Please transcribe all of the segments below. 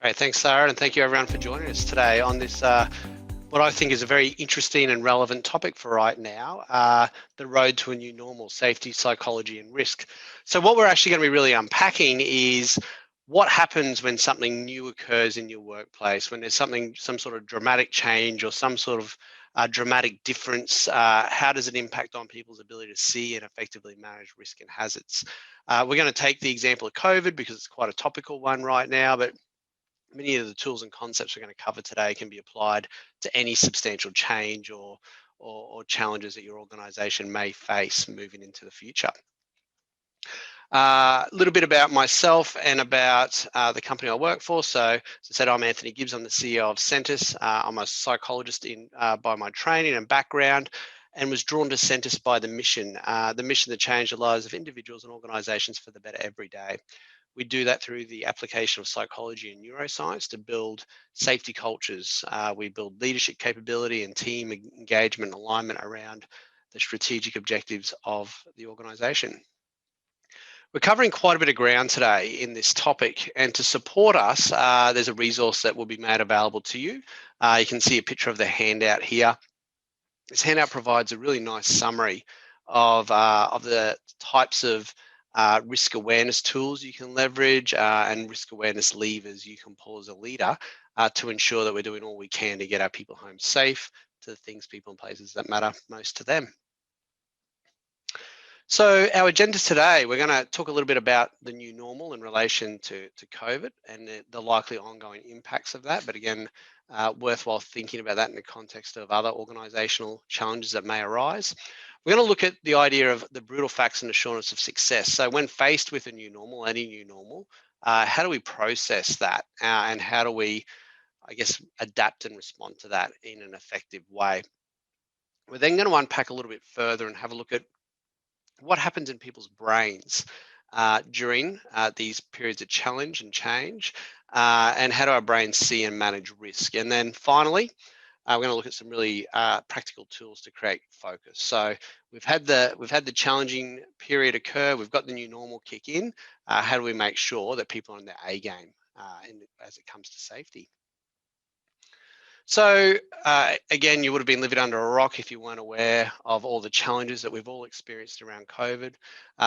Great, thanks, Sarah, and thank you everyone for joining us today on this, what I think is a very interesting and relevant topic for right now, the road to a new normal, safety, psychology, and risk. So what we're actually going to be really unpacking is what happens when something new occurs in your workplace, when there's some sort of dramatic change or some sort of dramatic difference. How does it impact on people's ability to see and effectively manage risk and hazards? We're going to take the example of COVID because it's quite a topical one right now, but many of the tools and concepts we're going to cover today can be applied to any substantial change or challenges that your organization may face moving into the future. A little bit about myself and about the company I work for. So, as I said, I'm Anthony Gibbs. I'm the CEO of Centus. I'm a psychologist by my training and background, and was drawn to Centus by the mission to change the lives of individuals and organizations for the better every day. We do that through the application of psychology and neuroscience to build safety cultures. We build leadership capability and team engagement and alignment around the strategic objectives of the organization. We're covering quite a bit of ground today in this topic, and to support us, there's a resource that will be made available to you. You can see a picture of the handout here. This handout provides a really nice summary of the types of risk awareness tools you can leverage and risk awareness levers you can pull as a leader to ensure that we're doing all we can to get our people home safe to the things, people, and places that matter most to them. So our agenda today, we're going to talk a little bit about the new normal in relation to COVID and the likely ongoing impacts of that. But again, worthwhile thinking about that in the context of other organisational challenges that may arise. We're going to look at the idea of the brutal facts and assurance of success. So when faced with a new normal, any new normal, how do we process that and how do we, I guess, adapt and respond to that in an effective way? We're then going to unpack a little bit further and have a look at what happens in people's brains during these periods of challenge and change, and how do our brains see and manage risk? And then finally, we're going to look at some really practical tools to create focus. So we've had the challenging period occur. We've got the new normal kick in. How do we make sure that people are on their A game as it comes to safety? So again, you would have been living under a rock if you weren't aware of all the challenges that we've all experienced around COVID.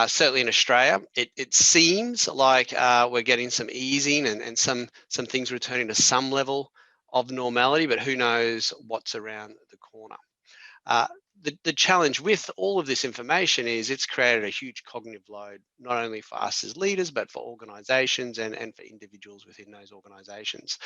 Certainly in Australia, it seems like we're getting some easing and some things returning to some level of normality, but who knows what's around the corner. The challenge with all of this information is it's created a huge cognitive load, not only for us as leaders, but for organizations and for individuals within those organizations.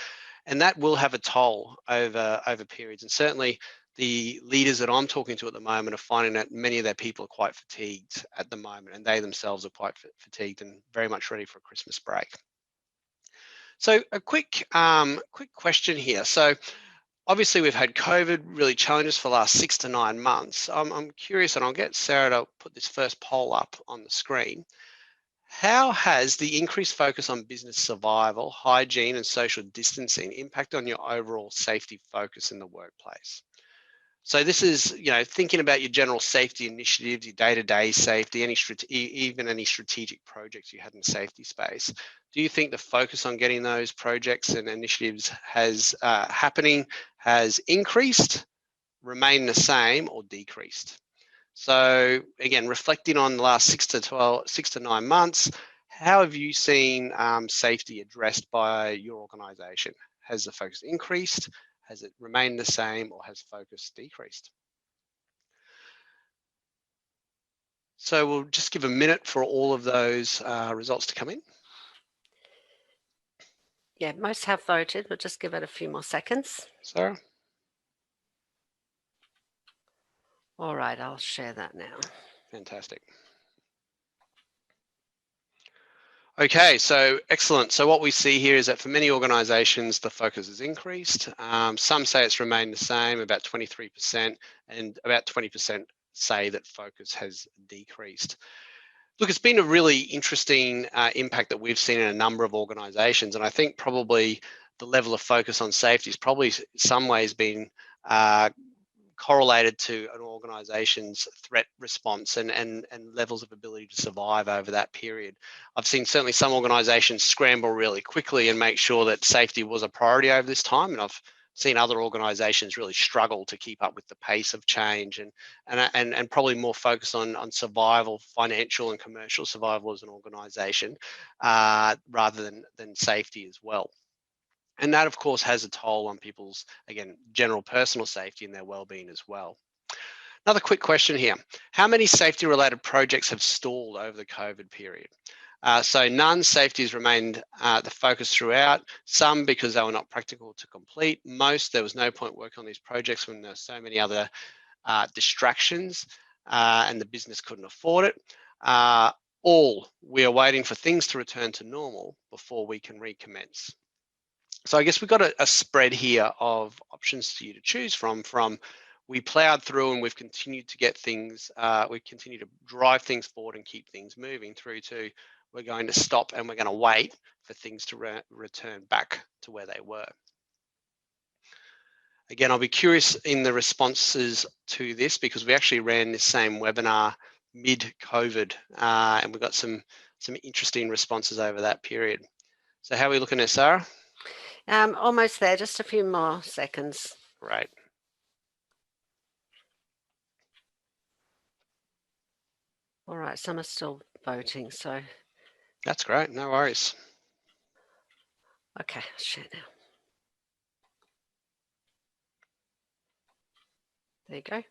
And that will have a toll over periods. And certainly the leaders that I'm talking to at the moment are finding that many of their people are quite fatigued at the moment, and they themselves are quite fatigued and very much ready for a Christmas break. So a quick question here. So obviously, we've had COVID really challenges for the last 6 to 9 months. I'm curious, and I'll get Sarah to put this first poll up on the screen. How has the increased focus on business survival, hygiene, and social distancing impact on your overall safety focus in the workplace? So this is, thinking about your general safety initiatives, your day-to-day safety, even any strategic projects you had in the safety space. Do you think the focus on getting those projects and initiatives has increased, remained the same, or decreased? So again, reflecting on the last 6 to 9 months, how have you seen safety addressed by your organisation? Has the focus increased? Has it remained the same, or has focus decreased? So we'll just give a minute for all of those results to come in. Yeah, most have voted. We'll just give it a few more seconds. Sarah? All right, I'll share that now. Fantastic. Okay, so excellent. So what we see here is that for many organisations, the focus has increased. Some say it's remained the same, about 23%, and about 20% say that focus has decreased. Look, it's been a really interesting impact that we've seen in a number of organisations, and I think probably the level of focus on safety has probably in some ways been correlated to an organization's threat response and levels of ability to survive over that period. I've seen certainly some organizations scramble really quickly and make sure that safety was a priority over this time, and I've seen other organizations really struggle to keep up with the pace of change and probably more focus on survival, financial and commercial survival as an organization, rather than safety as well. And that, of course, has a toll on people's, again, general personal safety and their well-being as well. Another quick question here. How many safety-related projects have stalled over the COVID period? So none. Safety has remained the focus throughout. Some because they were not practical to complete. Most, there was no point working on these projects when there were so many other distractions and the business couldn't afford it. All, we are waiting for things to return to normal before we can recommence. So I guess we've got a spread here of options for you to choose from we plowed through and we've continued to get things, we continue to drive things forward and keep things moving, through to we're going to stop and we're going to wait for things to return back to where they were. Again, I'll be curious in the responses to this, because we actually ran this same webinar mid-COVID, and we've got some interesting responses over that period. So how are we looking at, Sarah? Almost there, just a few more seconds. Great. All right, some are still voting, so. That's great, no worries. Okay, I'll share now. There you go.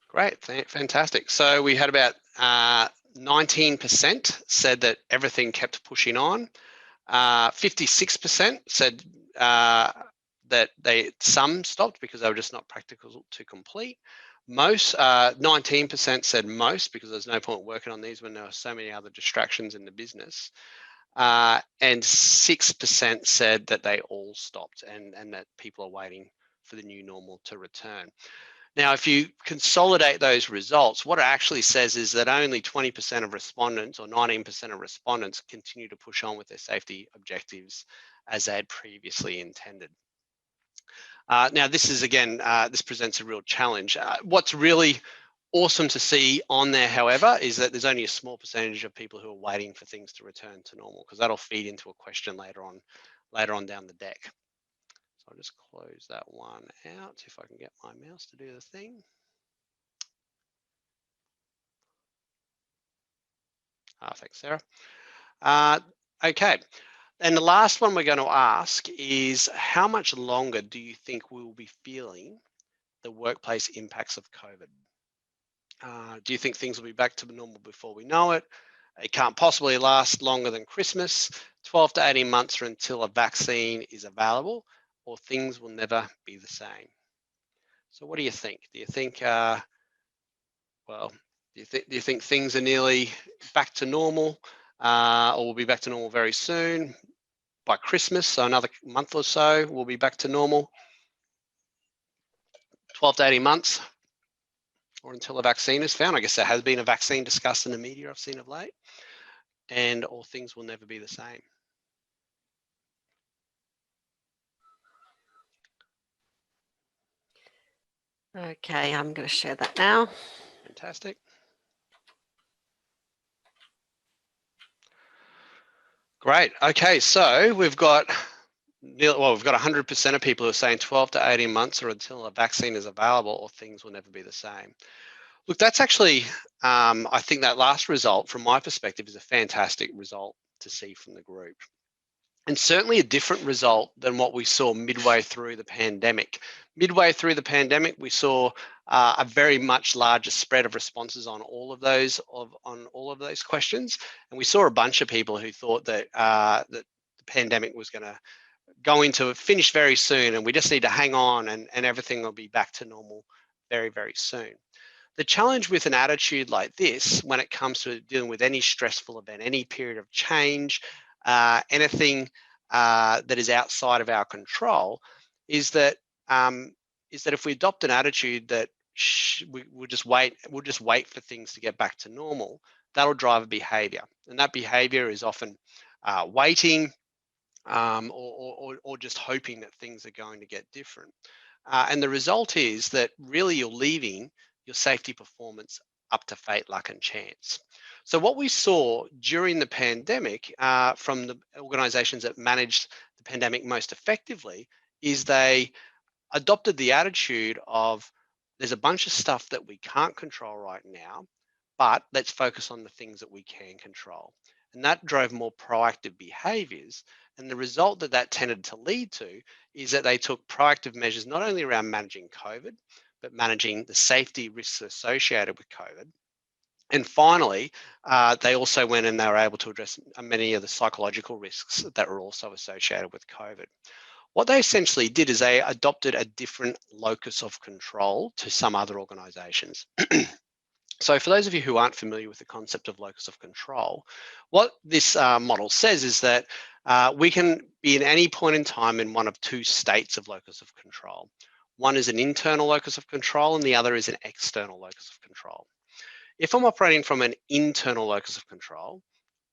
Great, fantastic. So we had about 19% said that everything kept pushing on. 56% said that some stopped because they were just not practical to complete. Most, 19% said most, because there's no point working on these when there are so many other distractions in the business. And 6% said that they all stopped and that people are waiting for the new normal to return. Now, if you consolidate those results, what it actually says is that only 20% of respondents, or 19% of respondents, continue to push on with their safety objectives as they had previously intended. Now, this is, again, this presents a real challenge. What's really awesome to see on there, however, is that there's only a small percentage of people who are waiting for things to return to normal, because that'll feed into a question later on down the deck. So I'll just close that one out if I can get my mouse to do the thing. Thanks, Sarah. Okay, and the last one we're going to ask is, how much longer do you think we will be feeling the workplace impacts of COVID? Do you think things will be back to normal before we know it? It can't possibly last longer than Christmas, 12 to 18 months or until a vaccine is available, or things will never be the same. So what do you think? Do you think, well, do you think things are nearly back to normal, or will be back to normal very soon? By Christmas, so another month or so, we'll be back to normal. 12 to 18 months, or until a vaccine is found. I guess there has been a vaccine discussed in the media I've seen of late, and all things will never be the same. Okay, I'm going to share that now. Fantastic. Great. Okay, so we've got 100% of people who are saying 12 to 18 months or until a vaccine is available, or things will never be the same. Look, that's actually, I think that last result, from my perspective, is a fantastic result to see from the group. And certainly a different result than what we saw midway through the pandemic. Midway through the pandemic, we saw a very much larger spread of responses on all of those questions, and we saw a bunch of people who thought that that the pandemic was going to going to finish very soon, and we just need to hang on, and everything will be back to normal very, very soon. The challenge with an attitude like this, when it comes to dealing with any stressful event, any period of change, anything that is outside of our control, is that if we adopt an attitude that we'll just wait for things to get back to normal, that'll drive a behavior, and that behavior is often waiting, or just hoping that things are going to get different. And the result is that really you're leaving your safety performance up to fate, luck, and chance. So what we saw during the pandemic from the organizations that managed the pandemic most effectively is they adopted the attitude of there's a bunch of stuff that we can't control right now, but let's focus on the things that we can control. And that drove more proactive behaviors. And the result that that tended to lead to is that they took proactive measures not only around managing COVID, but managing the safety risks associated with COVID. And finally, they also went and they were able to address many of the psychological risks that were also associated with COVID. What they essentially did is they adopted a different locus of control to some other organizations. So for those of you who aren't familiar with the concept of locus of control, what this model says is that we can be at any point in time in one of two states of locus of control. One is an internal locus of control and the other is an external locus of control. If I'm operating from an internal locus of control,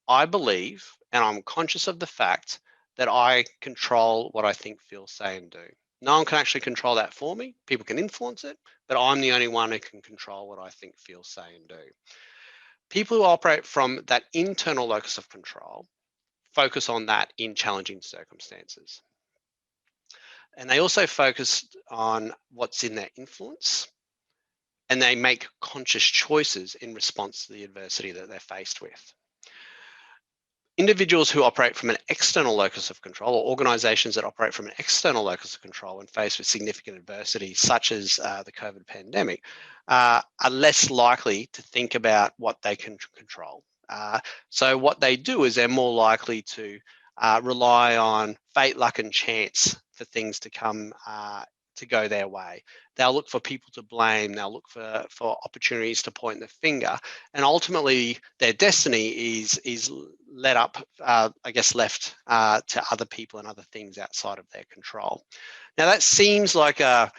I believe and I'm conscious of the fact that I control what I think, feel, say, and do. No one can actually control that for me. People can influence it, but I'm the only one who can control what I think, feel, say, and do. People who operate from that internal locus of control focus on that in challenging circumstances. And they also focus on what's in their influence, and they make conscious choices in response to the adversity that they're faced with. Individuals who operate from an external locus of control, or organizations that operate from an external locus of control when faced with significant adversity, such as the COVID pandemic, are less likely to think about what they can control. So what they do is they're more likely to rely on fate, luck, and chance for things to come to go their way. They'll look for people to blame. They'll look for opportunities to point the finger, and ultimately their destiny is led up, I guess, left to other people and other things outside of their control. Now that seems like a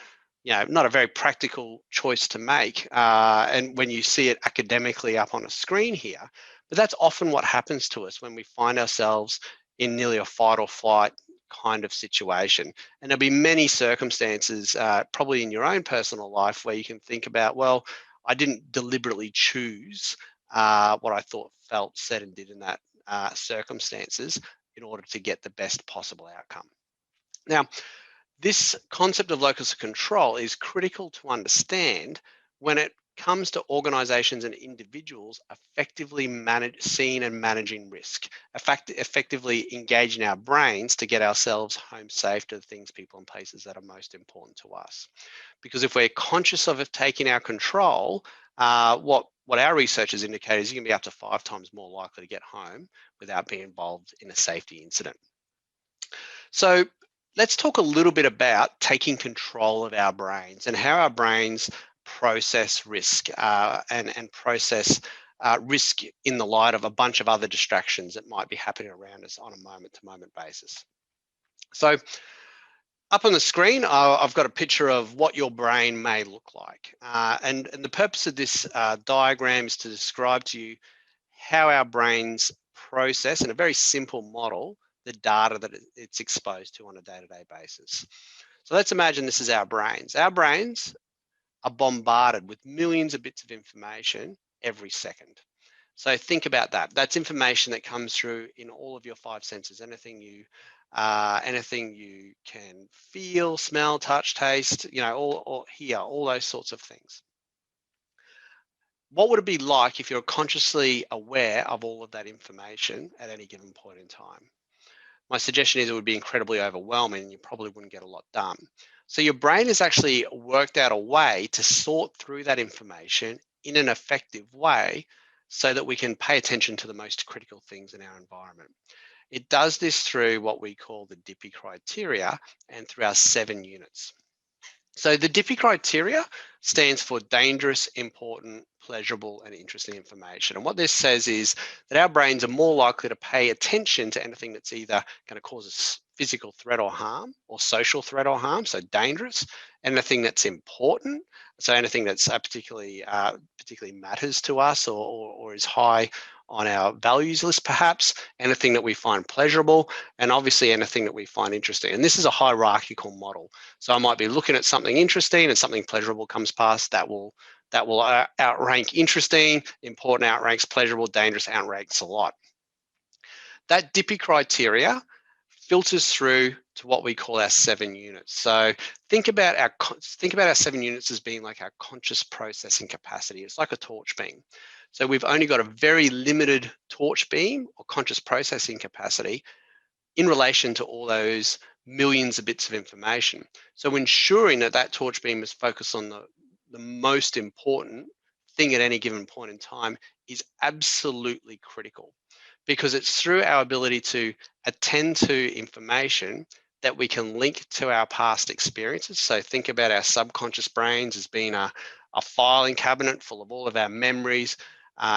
not a very practical choice to make, and when you see it academically up on a screen here, but that's often what happens to us when we find ourselves in nearly a fight or flight kind of situation. And there'll be many circumstances, probably in your own personal life, where you can think about, well, I didn't deliberately choose what I thought, felt, said, and did in that circumstances in order to get the best possible outcome. Now, this concept of locus of control is critical to understand when it comes to organizations and individuals effectively seeing and managing risk, effectively engaging our brains to get ourselves home safe to the things, people, and places that are most important to us. Because if we're conscious of taking our control, what our research has indicated is you can be up to 5 times more likely to get home without being involved in a safety incident. So let's talk a little bit about taking control of our brains and how our brains process risk and process risk in the light of a bunch of other distractions that might be happening around us on a moment-to-moment basis. So up on the screen, I've got a picture of what your brain may look like. And the purpose of this diagram is to describe to you how our brains process, in a very simple model, the data that it's exposed to on a day-to-day basis. So let's imagine this is our brains. Our brains are bombarded with millions of bits of information every second. So think about that. That's information that comes through in all of your 5 senses. Anything you can feel, smell, touch, taste, or hear, all those sorts of things. What would it be like if you're consciously aware of all of that information at any given point in time? My suggestion is it would be incredibly overwhelming and you probably wouldn't get a lot done. So your brain has actually worked out a way to sort through that information in an effective way so that we can pay attention to the most critical things in our environment. It does this through what we call the DIPI criteria and through our 7 units. So the DIPI criteria stands for dangerous, important, pleasurable, and interesting information. And what this says is that our brains are more likely to pay attention to anything that's either going to cause us physical threat or harm, or social threat or harm, so dangerous, anything that's important, so anything that's particularly matters to us or is high on our values list, perhaps, anything that we find pleasurable, and obviously anything that we find interesting. And this is a hierarchical model. So I might be looking at something interesting and something pleasurable comes past, that will outrank interesting, important outranks pleasurable, dangerous outranks a lot. That DIPI criteria filters through to what we call our 7 units. So think about our 7 units as being like our conscious processing capacity. It's like a torch beam. So we've only got a very limited torch beam or conscious processing capacity in relation to all those millions of bits of information. So ensuring that that torch beam is focused on the most important thing at any given point in time is absolutely critical, because it's through our ability to attend to information that we can link to our past experiences. So think about our subconscious brains as being a filing cabinet full of all of our memories,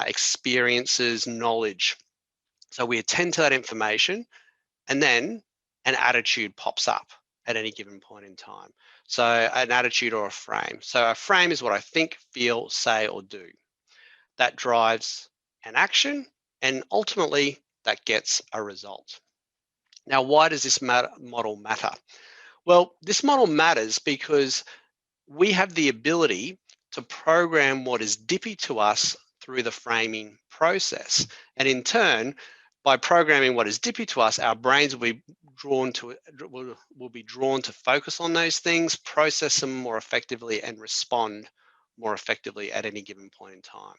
experiences, knowledge. So we attend to that information, and then an attitude pops up at any given point in time. So an attitude or a frame. So a frame is what I think, feel, say, or do. That drives an action, and ultimately that gets a result. Now, why does this model matter? Well, this model matters because we have the ability to program what is DIPI to us through the framing process. And in turn, by programming what is DIPI to us, our brains will be drawn to focus on those things, process them more effectively, and respond more effectively at any given point in time.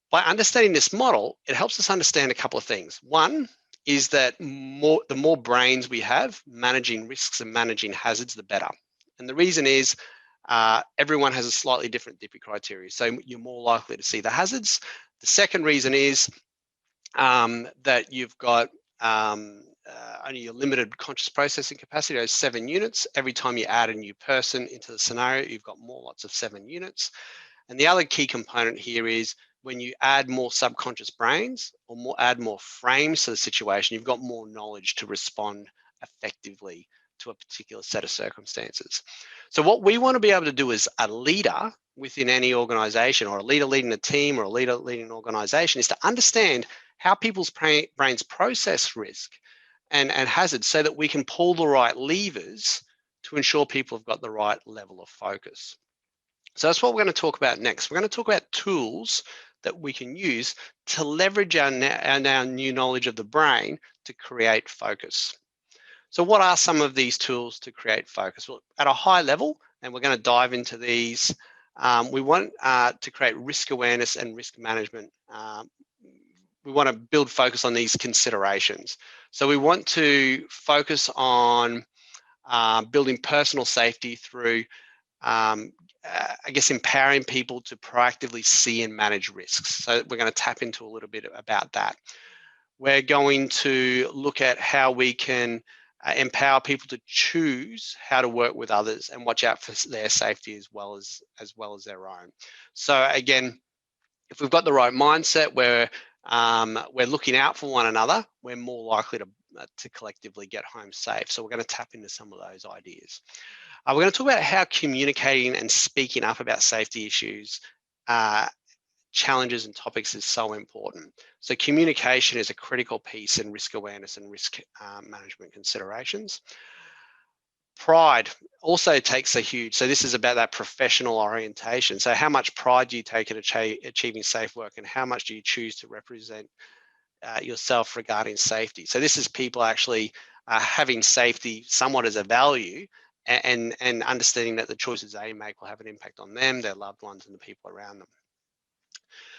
By understanding this model, it helps us understand a couple of things. One is that the more brains we have managing risks and managing hazards, the better. And the reason is everyone has a slightly different DIPI criteria. So you're more likely to see the hazards. The second reason is that you've got only a limited conscious processing capacity, those 7 units. Every time you add a new person into the scenario, you've got more lots of 7 units. And the other key component here is when you add more subconscious brains or add more frames to the situation, you've got more knowledge to respond effectively to a particular set of circumstances. So what we want to be able to do as a leader within any organization, or a leader leading a team, or a leader leading an organization, is to understand how people's brains process risk and hazards, so that we can pull the right levers to ensure people have got the right level of focus. So that's what we're going to talk about next. We're going to talk about tools that we can use to leverage our new knowledge of the brain to create focus. So what are some of these tools to create focus? Well, at a high level, and we're going to dive into these, we want to create risk awareness and risk management. We want to build focus on these considerations. So we want to focus on building personal safety through I guess empowering people to proactively see and manage risks. So we're going to tap into a little bit about that. We're going to look at how we can empower people to choose how to work with others and watch out for their safety as well as their own. So again, if we've got the right mindset where we're looking out for one another, we're more likely to collectively get home safe. So we're going to tap into some of those ideas. We're going to talk about how communicating and speaking up about safety issues, challenges and topics is so important. So communication is a critical piece in risk awareness and risk management considerations. Pride also takes a huge, so this is about that professional orientation. So how much pride do you take in achieving safe work, and how much do you choose to represent yourself regarding safety? So this is people actually having safety somewhat as a value, and understanding that the choices they make will have an impact on them, their loved ones, and the people around them.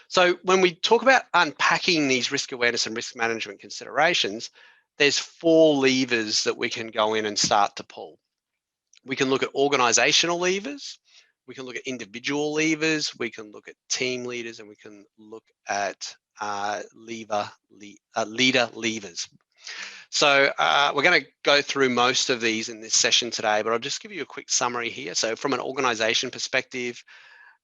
So when we talk about unpacking these risk awareness and risk management considerations, there's 4 levers that we can go in and start to pull. We can look at organizational levers, we can look at individual levers, we can look at team leaders, and we can look at leader levers. So we're going to go through most of these in this session today, but I'll just give you a quick summary here. So from an organization perspective,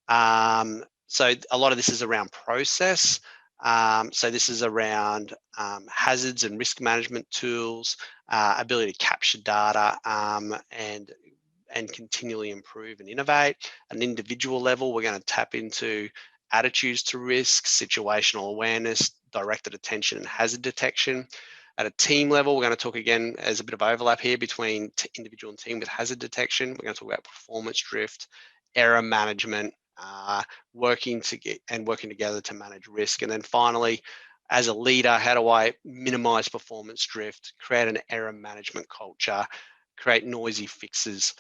so a lot of this is around process. So this is around hazards and risk management tools, ability to capture data, and continually improve and innovate. At an individual level, we're going to tap into attitudes to risk, situational awareness, directed attention and hazard detection. At a team level, we're going to talk again, as a bit of overlap here between individual and team with hazard detection. We're going to talk about performance drift, error management, working together to manage risk. And then finally, as a leader, how do I minimize performance drift, create an error management culture, create noisy fixes,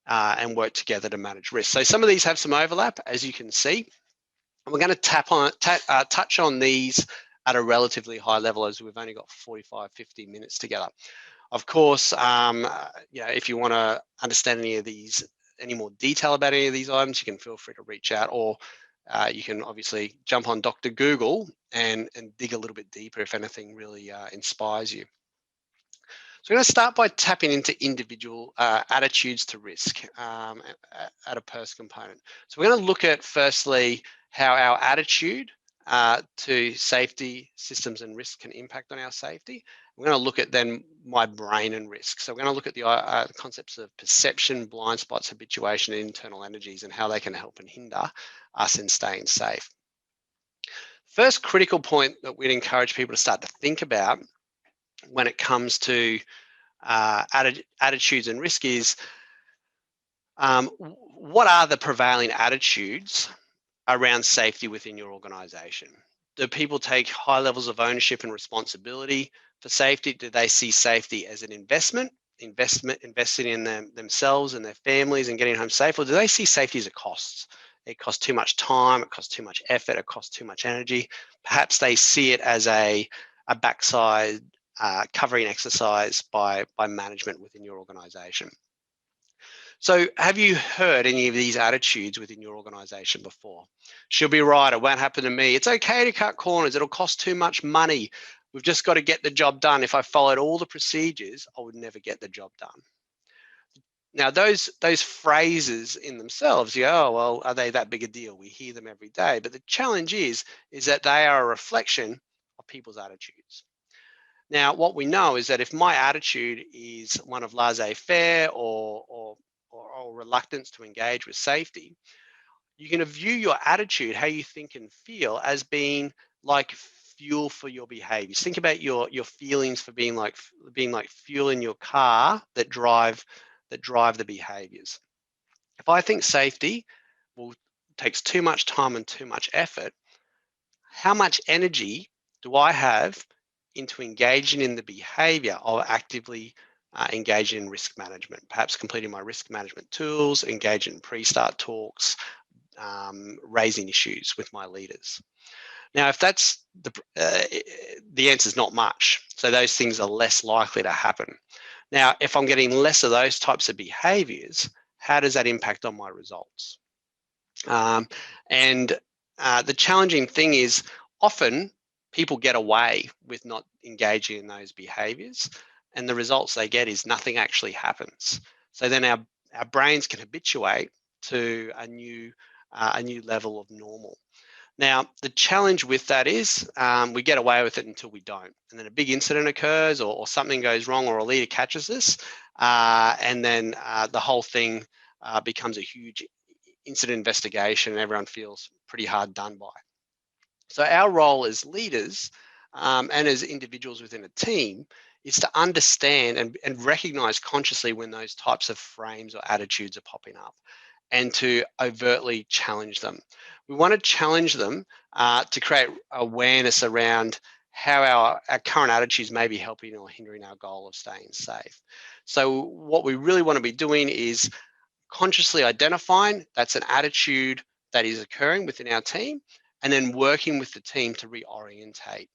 and work together to manage risk. So some of these have some overlap, as you can see. And we're going to touch on these at a relatively high level, as we've only got 45, 50 minutes together. Of course, if you want to understand any more detail about any of these items, you can feel free to reach out, or you can obviously jump on Dr. Google and dig a little bit deeper if anything really inspires you. So we're going to start by tapping into individual attitudes to risk at a PERS component. So we're going to look at, firstly, how our attitude to safety systems and risk can impact on our safety. We're going to look at then my brain and risk. So we're going to look at the concepts of perception, blind spots, habituation, and internal energies, and how they can help and hinder us in staying safe. First critical point that we'd encourage people to start to think about when it comes to attitudes and risk is, what are the prevailing attitudes around safety within your organization? Do people take high levels of ownership and responsibility for safety? Do they see safety as an investing in themselves and their families and getting home safe? Or do they see safety as a cost? It costs too much time, it costs too much effort, it costs too much energy. Perhaps they see it as a backside covering exercise by management within your organization. So have you heard any of these attitudes within your organization before? She'll be right, it won't happen to me. It's okay to cut corners, it'll cost too much money. We've just got to get the job done. If I followed all the procedures, I would never get the job done. Now, those phrases in themselves, oh, well, are they that big a deal? We hear them every day. But the challenge is that they are a reflection of people's attitudes. Now, what we know is that if my attitude is one of laissez-faire or reluctance to engage with safety, you can view your attitude, how you think and feel, as being like fuel for your behaviors. Think about your feelings for being like fuel in your car that drive the behaviors. If I think safety takes too much time and too much effort, how much energy do I have into engaging in the behavior of actively engaging in risk management, perhaps completing my risk management tools, engaging in pre-start talks, raising issues with my leaders? Now, if that's the answer is not much. So those things are less likely to happen. Now, if I'm getting less of those types of behaviors, how does that impact on my results? The challenging thing is, often people get away with not engaging in those behaviors, and the results they get is nothing actually happens. So then our brains can habituate to a new level of normal. Now, the challenge with that is we get away with it until we don't. And then a big incident occurs or something goes wrong or a leader catches us, and then the whole thing becomes a huge incident investigation and everyone feels pretty hard done by. So our role as leaders and as individuals within a team is to understand and recognize consciously when those types of frames or attitudes are popping up, and to overtly challenge them. We want to challenge them to create awareness around how our current attitudes may be helping or hindering our goal of staying safe. So what we really want to be doing is consciously identifying that's an attitude that is occurring within our team, and then working with the team to reorientate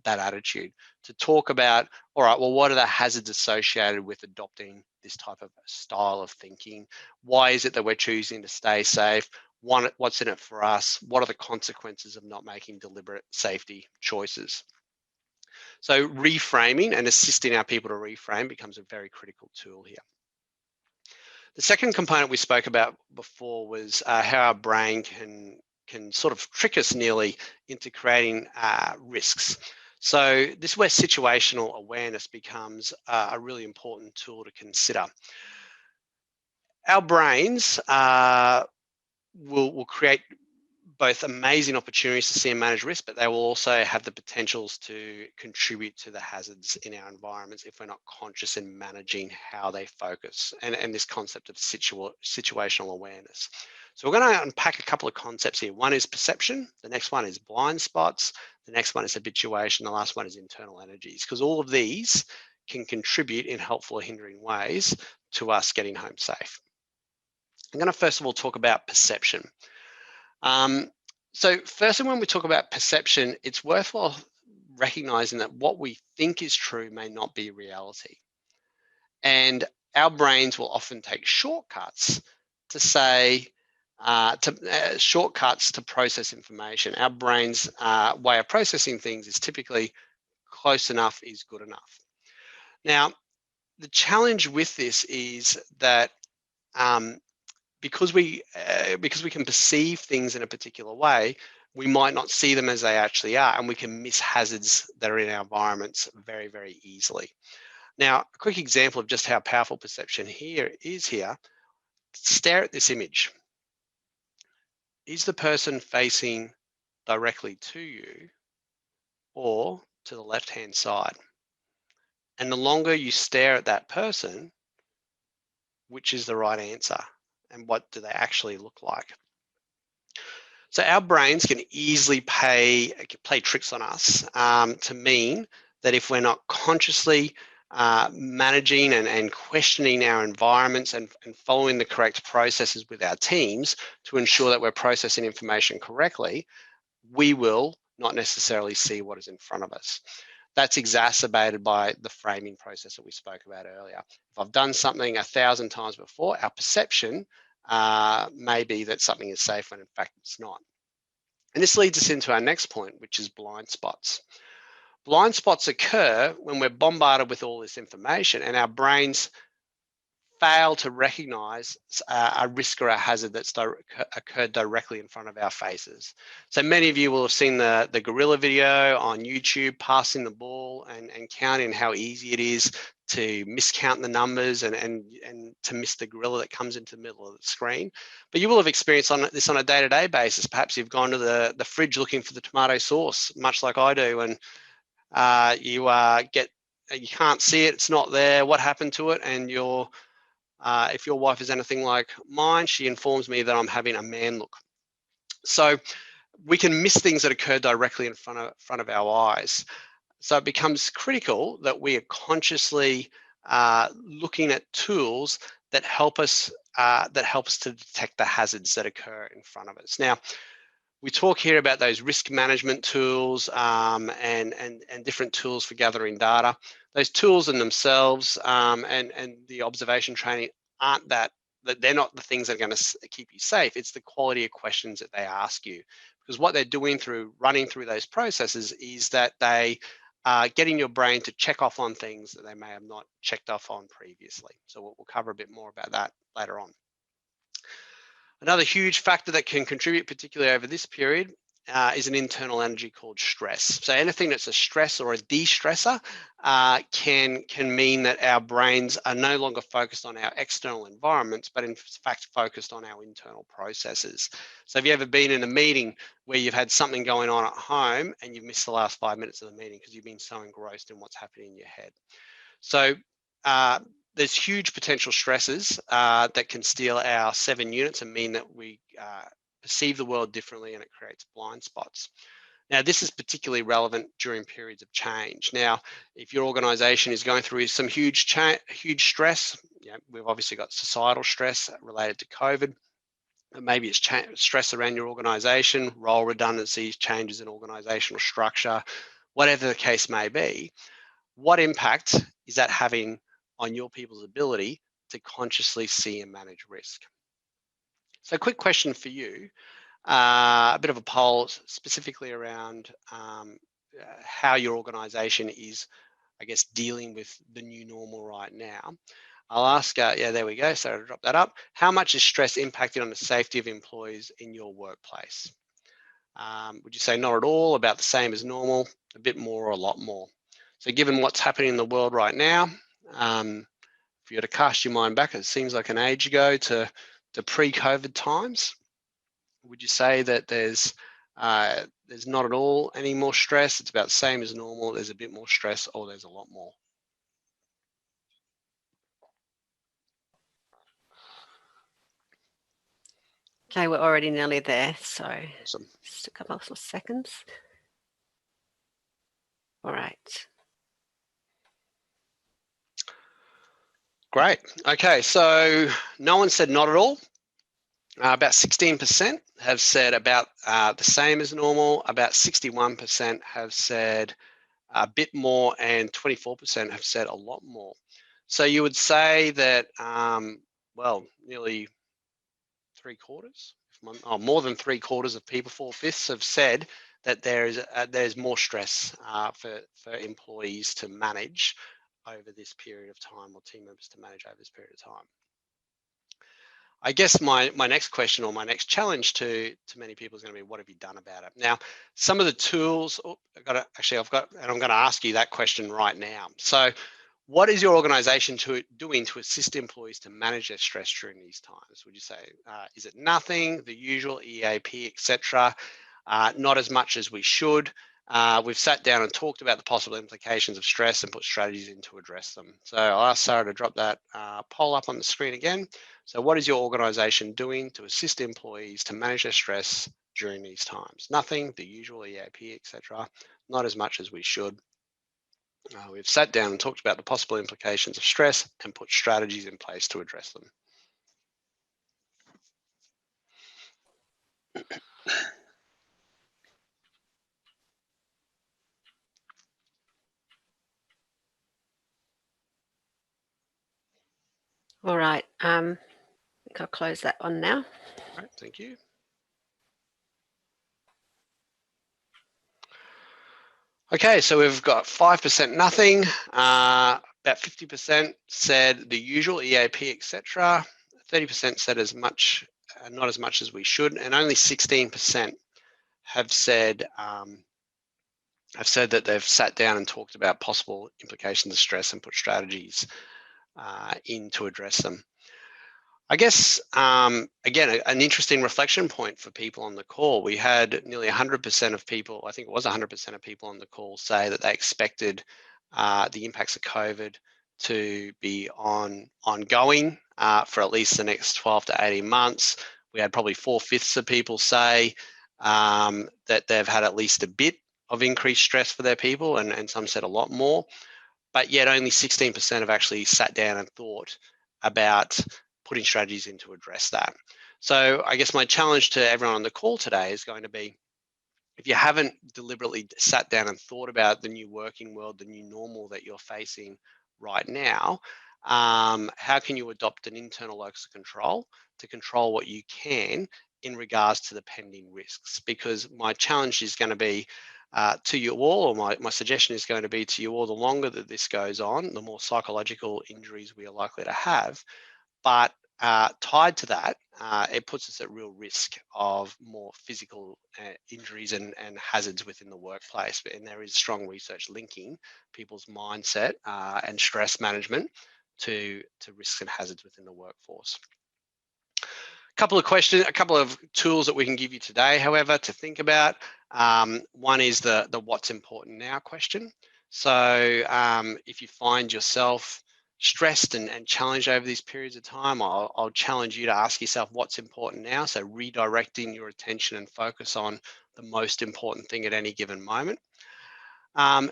that attitude, to talk about, all right, well, what are the hazards associated with adopting this type of style of thinking? Why is it that we're choosing to stay safe? What's in it for us? What are the consequences of not making deliberate safety choices? So reframing and assisting our people to reframe becomes a very critical tool here. The second component we spoke about before was how our brain can sort of trick us nearly into creating risks. So this is where situational awareness becomes a really important tool to consider. Our brains will create both amazing opportunities to see and manage risk, but they will also have the potentials to contribute to the hazards in our environments if we're not conscious in managing how they focus and this concept of situational awareness. So we're going to unpack a couple of concepts here. One is perception, the next one is blind spots, the next one is habituation, the last one is internal energies, because all of these can contribute in helpful or hindering ways to us getting home safe. I'm going to first of all talk about perception. So firstly, when we talk about perception, it's worthwhile recognizing that what we think is true may not be reality. And our brains will often take shortcuts to say, shortcuts to process information. Our brain's way of processing things is typically close enough is good enough. Now, the challenge with this is that because we can perceive things in a particular way, we might not see them as they actually are, and we can miss hazards that are in our environments very, very easily. Now, a quick example of just how powerful perception here is here, stare at this image. Is the person facing directly to you or to the left-hand side? And the longer you stare at that person, which is the right answer? And what do they actually look like? So our brains can easily play tricks on us to mean that if we're not consciously managing and questioning our environments and following the correct processes with our teams to ensure that we're processing information correctly, we will not necessarily see what is in front of us. That's exacerbated by the framing process that we spoke about earlier. If I've done something 1,000 times before, our perception may be that something is safe when in fact it's not. And this leads us into our next point, which is blind spots. Blind spots occur when we're bombarded with all this information and our brains fail to recognize a risk or a hazard that's occurred directly in front of our faces. So many of you will have seen the gorilla video on YouTube, passing the ball and counting how easy it is to miscount the numbers and to miss the gorilla that comes into the middle of the screen. But you will have experienced this on a day-to-day basis. Perhaps you've gone to the fridge looking for the tomato sauce, much like I do, and you can't see it, it's not there, what happened to it? And if your wife is anything like mine, she informs me that I'm having a man look. So we can miss things that occur directly in front of our eyes. So it becomes critical that we are consciously looking at tools that help us to detect the hazards that occur in front of us. Now, we talk here about those risk management tools and different tools for gathering data. Those tools in themselves and the observation training aren't they're not the things that are going to keep you safe. It's the quality of questions that they ask you, because what they're doing through running through those processes is that they are getting your brain to check off on things that they may have not checked off on previously. So we'll cover a bit more about that later on. Another huge factor that can contribute, particularly over this period, is an internal energy called stress. So anything that's a stress or a de-stressor can mean that our brains are no longer focused on our external environments, but in fact focused on our internal processes. So have you ever been in a meeting where you've had something going on at home and you've missed the last 5 minutes of the meeting because you've been so engrossed in what's happening in your head? So there's huge potential stresses that can steal our 7 units and mean that we perceive the world differently, and it creates blind spots. Now, this is particularly relevant during periods of change. Now, if your organization is going through some huge stress, we've obviously got societal stress related to COVID, but maybe it's stress around your organization, role redundancies, changes in organizational structure, whatever the case may be. What impact is that having on your people's ability to consciously see and manage risk? So quick question for you, a bit of a poll specifically around how your organization is, I guess, dealing with the new normal right now. I'll ask, yeah, there we go, so I'll drop that up. How much is stress impacting on the safety of employees in your workplace? Would you say not at all, about the same as normal, a bit more, or a lot more? So given what's happening in the world right now, if you were to cast your mind back, it seems like an age ago to pre-COVID times, Would you say that there's not at all any more stress? It's about the same as normal. There's a bit more stress, or there's a lot more? Okay, we're already nearly there, so Awesome. just a couple of seconds. All right. Great. Okay, so no one said not at all. About 16% have said about the same as normal. About 61% have said a bit more, and 24% have said a lot more. So you would say that, well, nearly 3/4, more than 3/4 of people, 4/5 have said that there's more stress for employees to manage over this period of time, or team members to manage over this period of time. I guess my next question, or my next challenge to many people, is going to be, what have you done about it? Now, some of the tools, I'm going to ask you that question right now. So what is your organization doing to assist employees to manage their stress during these times? Would you say, is it nothing, the usual, EAP, etc.? Not as much as we should. We've sat down and talked about the possible implications of stress and put strategies in to address them. So I'll ask Sarah to drop that poll up on the screen again. So what is your organization doing to assist employees to manage their stress during these times? Nothing, the usual, EAP, etc. Not as much as we should. We've sat down and talked about the possible implications of stress and put strategies in place to address them. All right. I think I'll close that one now. All right, thank you. Okay, so we've got 5% nothing, about 50% said the usual, EAP, etc. 30% said as much, not as much as we should, and only 16% have said that they've sat down and talked about possible implications of stress and put strategies in to address them. I guess, again, an interesting reflection point for people on the call. We had nearly 100% of people, I think it was 100% of people on the call, say that they expected the impacts of COVID to be ongoing for at least the next 12 to 18 months. We had probably 4/5 of people say that they've had at least a bit of increased stress for their people, and some said a lot more. But yet only 16% have actually sat down and thought about putting strategies in to address that. So I guess my challenge to everyone on the call today is going to be, if you haven't deliberately sat down and thought about the new working world, the new normal that you're facing right now, how can you adopt an internal locus of control to control what you can in regards to the pending risks? Because my challenge is going to be to you all, or my suggestion is going to be to you all, the longer that this goes on, the more psychological injuries we are likely to have. But tied to that, it puts us at real risk of more physical injuries and hazards within the workplace. And there is strong research linking people's mindset and stress management to risks and hazards within the workforce. A couple of tools that we can give you today, however, to think about. One is the what's important now question. So if you find yourself stressed and challenged over these periods of time, I'll challenge you to ask yourself what's important now. So redirecting your attention and focus on the most important thing at any given moment.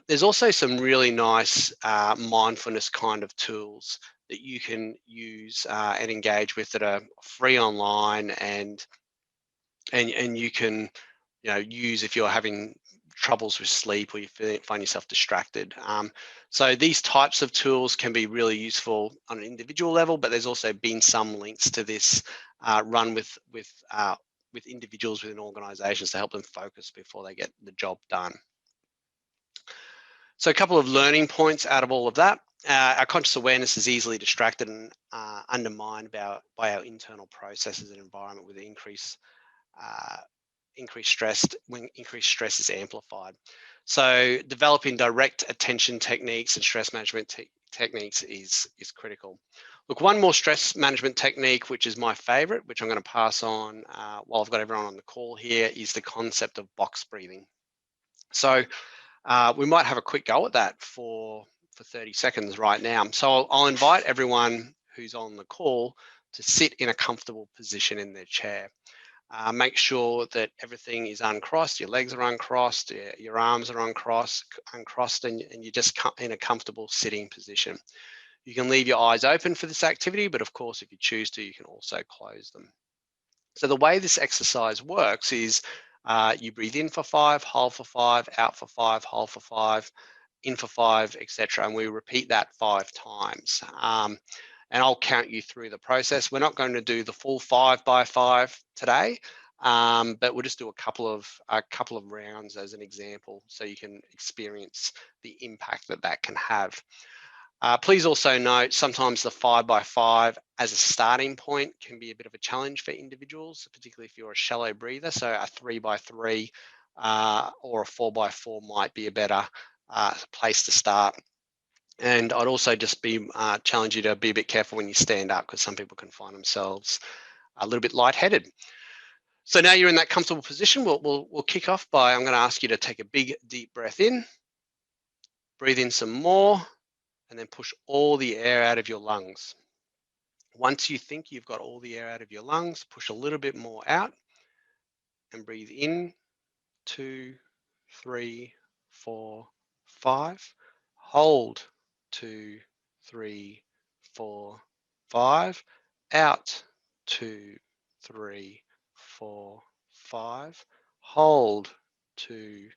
There's also some really nice mindfulness kind of tools that you can use and engage with that are free online, and you can use if you're having troubles with sleep or you find yourself distracted. So these types of tools can be really useful on an individual level, but there's also been some links to this run with individuals within organizations to help them focus before they get the job done. So a couple of learning points out of all of that. Our conscious awareness is easily distracted and undermined by our internal processes and environment with increased stress when increased stress is amplified. So developing direct attention techniques and stress management techniques is critical. Look, one more stress management technique, which is my favorite, which I'm going to pass on while I've got everyone on the call here, is the concept of box breathing. So we might have a quick go at that for 30 seconds right now. So I'll invite everyone who's on the call to sit in a comfortable position in their chair. Make sure that everything is uncrossed, your legs are uncrossed, your arms are uncrossed, and you're just in a comfortable sitting position. You can leave your eyes open for this activity, but of course, if you choose to, you can also close them. So the way this exercise works is you breathe in for 5, hold for 5, out for 5, hold for 5, in for 5, etc. And we repeat that 5 times. And I'll count you through the process. We're not going to do the full 5 by 5 today, but we'll just do a couple of rounds as an example, so you can experience the impact that can have. Please also note, sometimes the 5 by 5 as a starting point can be a bit of a challenge for individuals, particularly if you're a shallow breather. So a 3 by 3 or a 4 by 4 might be a better place to start. And I'd also just challenge you to be a bit careful when you stand up, because some people can find themselves a little bit lightheaded. So now you're in that comfortable position, we'll kick off by, I'm going to ask you to take a big, deep breath in, breathe in some more, and then push all the air out of your lungs. Once you think you've got all the air out of your lungs, push a little bit more out and breathe in, 2, 3, 4, 5. Hold, 2, 3, 4, 5. Out, 2, 3, 4, 5. Hold, 2,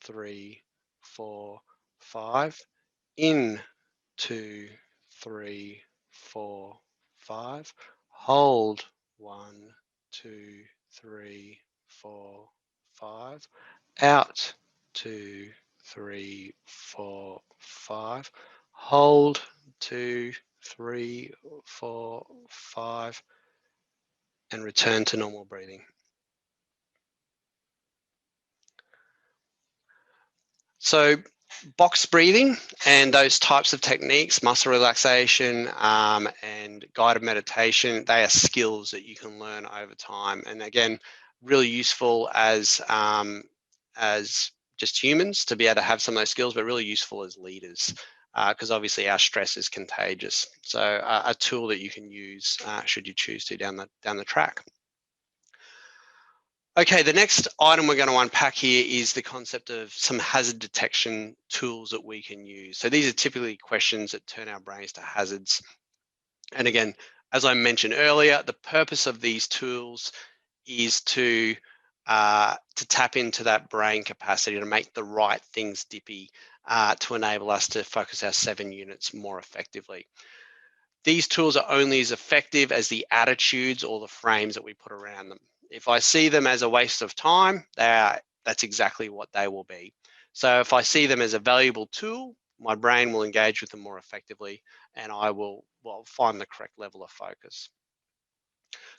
3, 4, 5. In, 2, 3, 4, 5. Hold, 1, 2, 3, 4, 5. Out, 2, 3, 4, 5. Hold, 2, 3, 4, 5. And return to normal breathing. So box breathing and those types of techniques, muscle relaxation and guided meditation, they are skills that you can learn over time. And again, really useful as just humans to be able to have some of those skills, but really useful as leaders, because obviously our stress is contagious. So a tool that you can use should you choose to down the track. Okay, the next item we're going to unpack here is the concept of some hazard detection tools that we can use. So these are typically questions that turn our brains to hazards. And again, as I mentioned earlier, the purpose of these tools is to tap into that brain capacity to make the right things dippy to enable us to focus our 7 units more effectively. These tools are only as effective as the attitudes or the frames that we put around them. If I see them as a waste of time, that's exactly what they will be. So if I see them as a valuable tool, my brain will engage with them more effectively, and I will find the correct level of focus.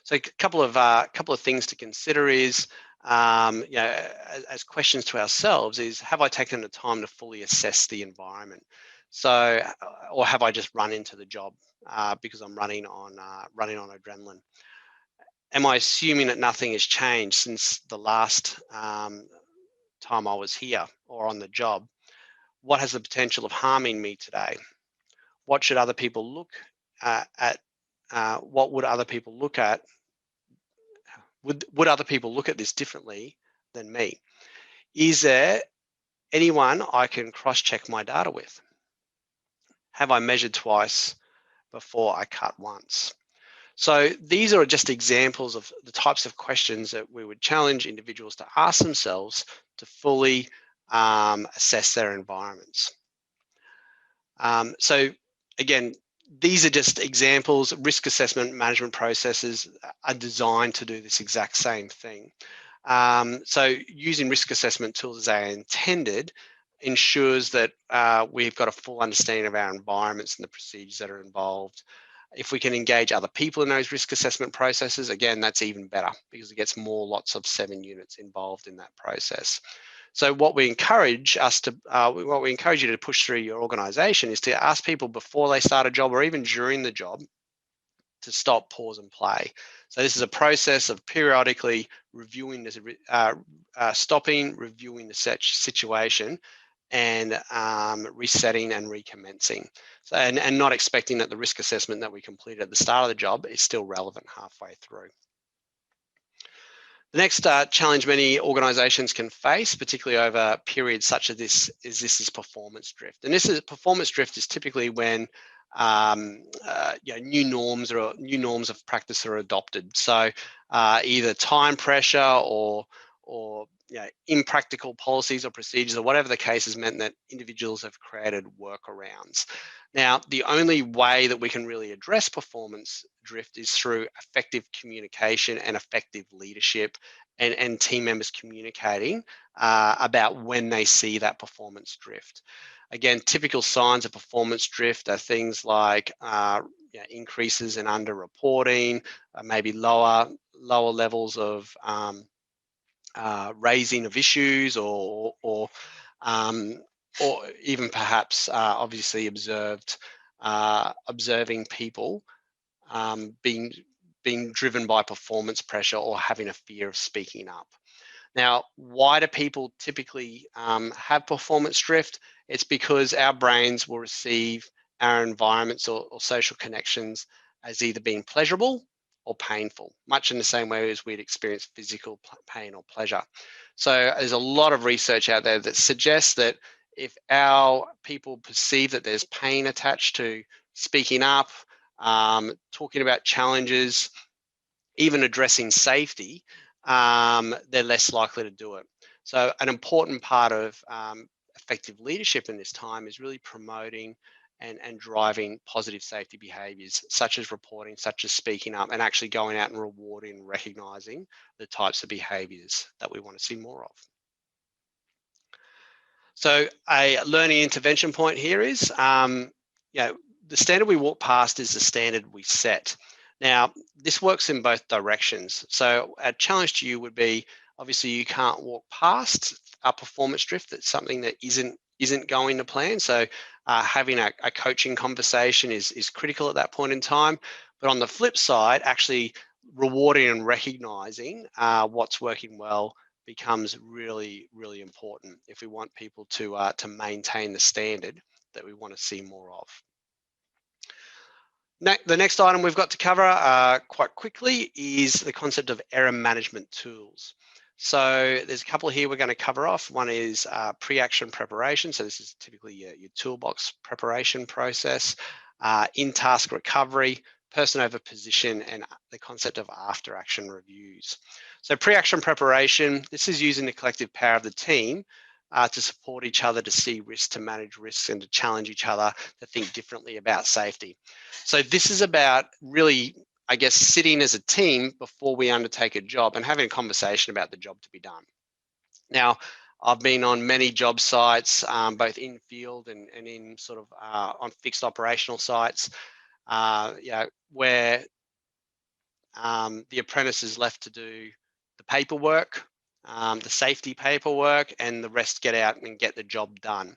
So a couple of things to consider is, as questions to ourselves is, have I taken the time to fully assess the environment? So, or have I just run into the job because I'm running on adrenaline? Am I assuming that nothing has changed since the last time I was here or on the job? What has the potential of harming me today? What should other people look at? What would other people look at? Would other people look at this differently than me? Is there anyone I can cross-check my data with? Have I measured twice before I cut once? So these are just examples of the types of questions that we would challenge individuals to ask themselves to fully assess their environments. So again, these are just examples. Risk assessment management processes are designed to do this exact same thing. So using risk assessment tools as they are intended ensures that we've got a full understanding of our environments and the procedures that are involved. If we can engage other people in those risk assessment processes, again, that's even better because it gets more lots of 7 units involved in that process. So what we encourage you to push through your organization is to ask people before they start a job or even during the job, to stop, pause, and play. So this is a process of periodically reviewing, stopping, reviewing the situation, and resetting and recommencing. So, and not expecting that the risk assessment that we completed at the start of the job is still relevant halfway through. The next challenge many organisations can face, particularly over periods such as this, is performance drift. And performance drift is typically when new norms of practice are adopted. So either time pressure or impractical policies or procedures or whatever the case has meant that individuals have created workarounds. Now, the only way that we can really address performance drift is through effective communication and effective leadership and team members communicating about when they see that performance drift. Again, typical signs of performance drift are things like increases in underreporting, maybe lower levels of raising of issues, or even perhaps obviously observing people being driven by performance pressure or having a fear of speaking up. Now, why do people typically have performance drift? It's because our brains will receive our environments or social connections as either being pleasurable or painful, much in the same way as we'd experience physical pain or pleasure. So there's a lot of research out there that suggests that if our people perceive that there's pain attached to speaking up, talking about challenges, even addressing safety, they're less likely to do it. So an important part of effective leadership in this time is really promoting and driving positive safety behaviours, such as reporting, such as speaking up, and actually going out and rewarding and recognising the types of behaviours that we want to see more of. So a learning intervention point here is, the standard we walk past is the standard we set. Now, this works in both directions. So a challenge to you would be, obviously you can't walk past a performance drift. That's something that isn't going to plan. So having a coaching conversation is critical at that point in time. But on the flip side, actually rewarding and recognizing what's working well becomes really, really important if we want people to maintain the standard that we want to see more of. The next item we've got to cover quite quickly is the concept of error management tools. So there's a couple here we're going to cover off. One is pre-action preparation. So this is typically your toolbox preparation process, in-task recovery, person over position, and the concept of after-action reviews. So pre-action preparation, this is using the collective power of the team to support each other, to see risks, to manage risks, and to challenge each other to think differently about safety. So this is about really, I guess, sitting as a team before we undertake a job and having a conversation about the job to be done. Now, I've been on many job sites, both in field and in sort of on fixed operational sites, where the apprentice is left to do the paperwork, the safety paperwork, and the rest get out and get the job done.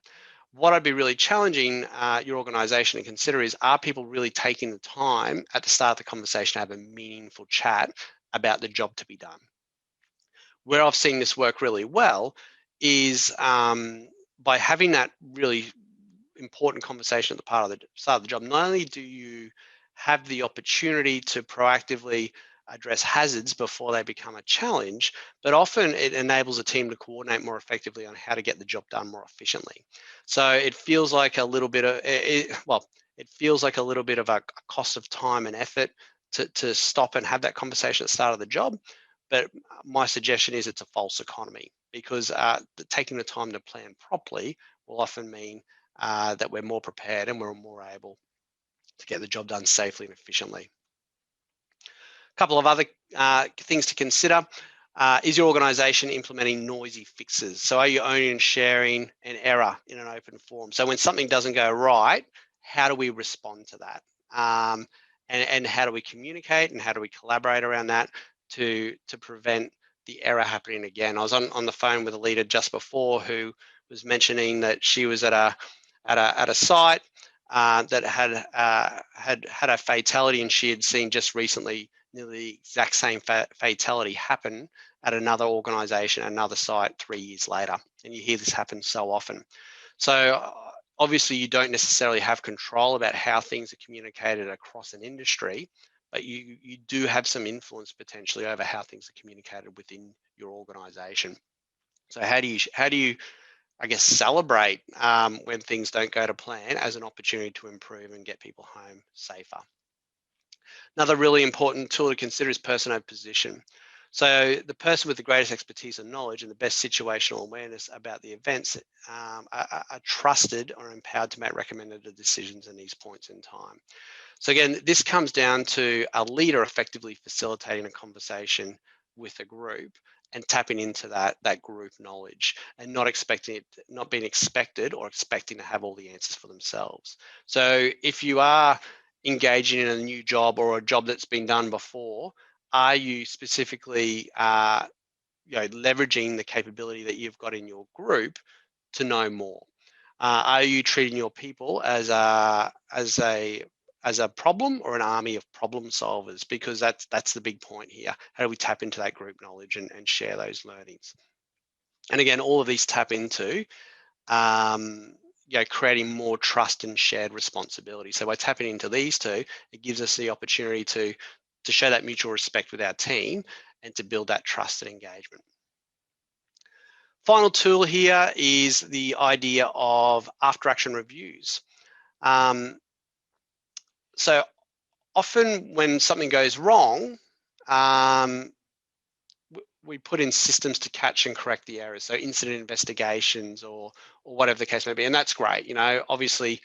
What I'd be really challenging your organisation to consider is, are people really taking the time at the start of the conversation to have a meaningful chat about the job to be done? Where I've seen this work really well is by having that really important conversation at the start of the job. Not only do you have the opportunity to proactively address hazards before they become a challenge, but often it enables a team to coordinate more effectively on how to get the job done more efficiently. So it feels like a little bit of it feels like a little bit of a cost of time and effort to stop and have that conversation at the start of the job. But my suggestion is it's a false economy, because taking the time to plan properly will often mean that we're more prepared and we're more able to get the job done safely and efficiently. A couple of other things to consider. Is your organisation implementing noisy fixes? So are you owning and sharing an error in an open forum? So when something doesn't go right, how do we respond to that? And how do we communicate, and how do we collaborate around that to prevent the error happening again? I was on the phone with a leader just before who was mentioning that she was at a site that had a fatality, and she had seen just recently nearly the exact same fatality happen at another organisation, another site 3 years later. And you hear this happen so often. So obviously you don't necessarily have control about how things are communicated across an industry, but you do have some influence potentially over how things are communicated within your organisation. So how do you I guess, celebrate when things don't go to plan as an opportunity to improve and get people home safer? Another really important tool to consider is person over position. So the person with the greatest expertise and knowledge and the best situational awareness about the events are trusted or empowered to make recommended decisions in these points in time. So again, this comes down to a leader effectively facilitating a conversation with a group and tapping into that group knowledge and not being expected or expecting to have all the answers for themselves. So if you are engaging in a new job or a job that's been done before, are you specifically leveraging the capability that you've got in your group to know more? Are you treating your people as a problem or an army of problem solvers? Because that's the big point here. How do we tap into that group knowledge and share those learnings? And again, all of these tap into creating more trust and shared responsibility. So by tapping into these two, it gives us the opportunity to show that mutual respect with our team and to build that trust and engagement. Final tool here is the idea of after action reviews. So often when something goes wrong, we put in systems to catch and correct the errors. So incident investigations or whatever the case may be. And that's great. Obviously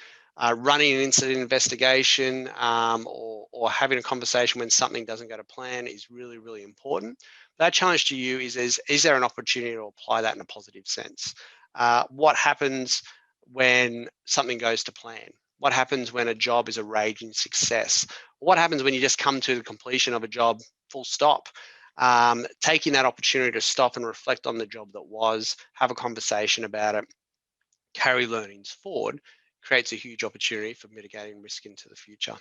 running an incident investigation or having a conversation when something doesn't go to plan is really, really important. That challenge to you is there an opportunity to apply that in a positive sense? What happens when something goes to plan? What happens when a job is a raging success? What happens when you just come to the completion of a job full stop? Taking that opportunity to stop and reflect on the job that was, have a conversation about it, carry learnings forward, creates a huge opportunity for mitigating risk into the future.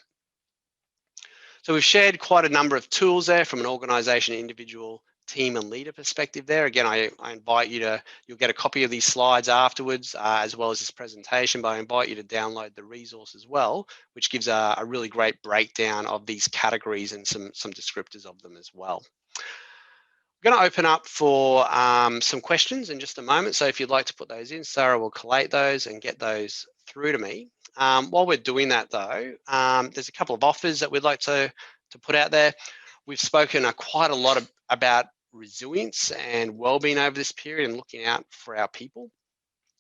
So we've shared quite a number of tools there from an organisation, individual, team and leader perspective there. Again, I invite you you'll get a copy of these slides afterwards, as well as this presentation, but I invite you to download the resource as well, which gives a really great breakdown of these categories and some descriptors of them as well. I'm going to open up for some questions in just a moment. So if you'd like to put those in, Sarah will collate those and get those through to me. While we're doing that though, there's a couple of offers that we'd like to put out there. We've spoken quite a lot about resilience and wellbeing over this period and looking out for our people.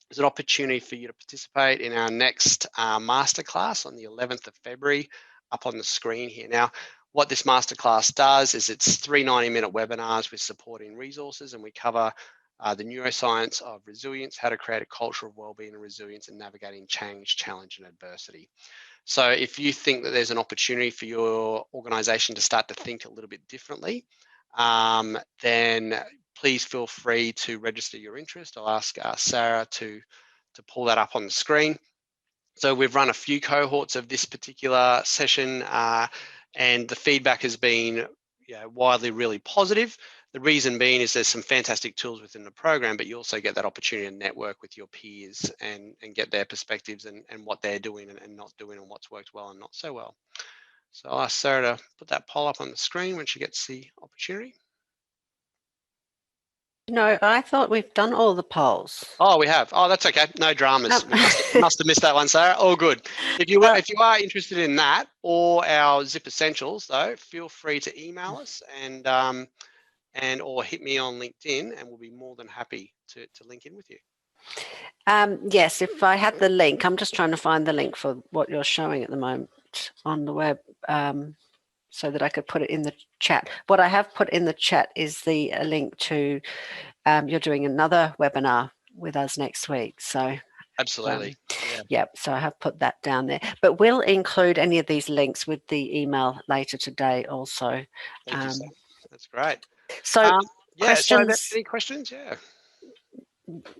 There's an opportunity for you to participate in our next masterclass on the 11th of February up on the screen here. Now, what this masterclass does is it's 3 90-minute webinars with supporting resources, and we cover the neuroscience of resilience, how to create a culture of wellbeing and resilience, and navigating change, challenge, and adversity. So if you think that there's an opportunity for your organisation to start to think a little bit differently, then please feel free to register your interest. I'll ask Sarah to pull that up on the screen. So we've run a few cohorts of this particular session, and the feedback has been widely really positive. The reason being is there's some fantastic tools within the program, but you also get that opportunity to network with your peers and get their perspectives and what they're doing and not doing and what's worked well and not so well. So I'll ask Sarah to put that poll up on the screen when she gets the opportunity. No, I thought we've done all the polls. Oh, we have. Oh, that's okay. No dramas. We must have missed that one, Sarah. All good. If you are interested in that or our Zip Essentials, though, feel free to email us and or hit me on LinkedIn, and we'll be more than happy to link in with you. Yes, if I had the link, I'm just trying to find the link for what you're showing at the moment on the web, so that I could put it in the chat. What I have put in the chat is the link to you're doing another webinar with us next week. So absolutely. Yeah, so I have put that down there. But we'll include any of these links with the email later today also. Thank you, Sarah. That's great. So questions? So any questions? Yeah.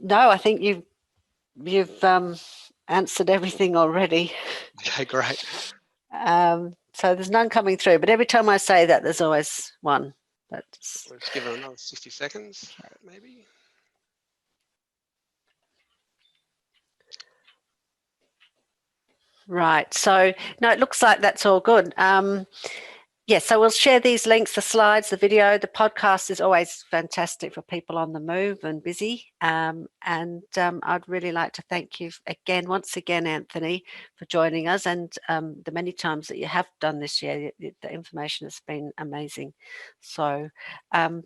No, I think you've answered everything already. Okay, great. So there's none coming through, but every time I say that, there's always one. That's Let's give it another 60 seconds, maybe. right. So no, it looks like that's all good. Yes, so we'll share these links, the slides, the video. The podcast is always fantastic for people on the move and busy. I'd really like to thank you again, once again, Anthony, for joining us, and the many times that you have done this year. The information has been amazing. So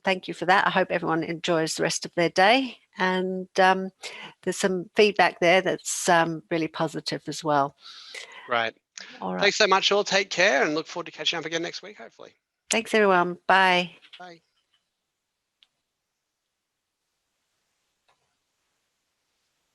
thank you for that. I hope everyone enjoys the rest of their day. And there's some feedback there that's really positive as well. Right. All right. Thanks so much, all. Take care and look forward to catching up again next week, hopefully. Thanks, everyone. Bye. Bye.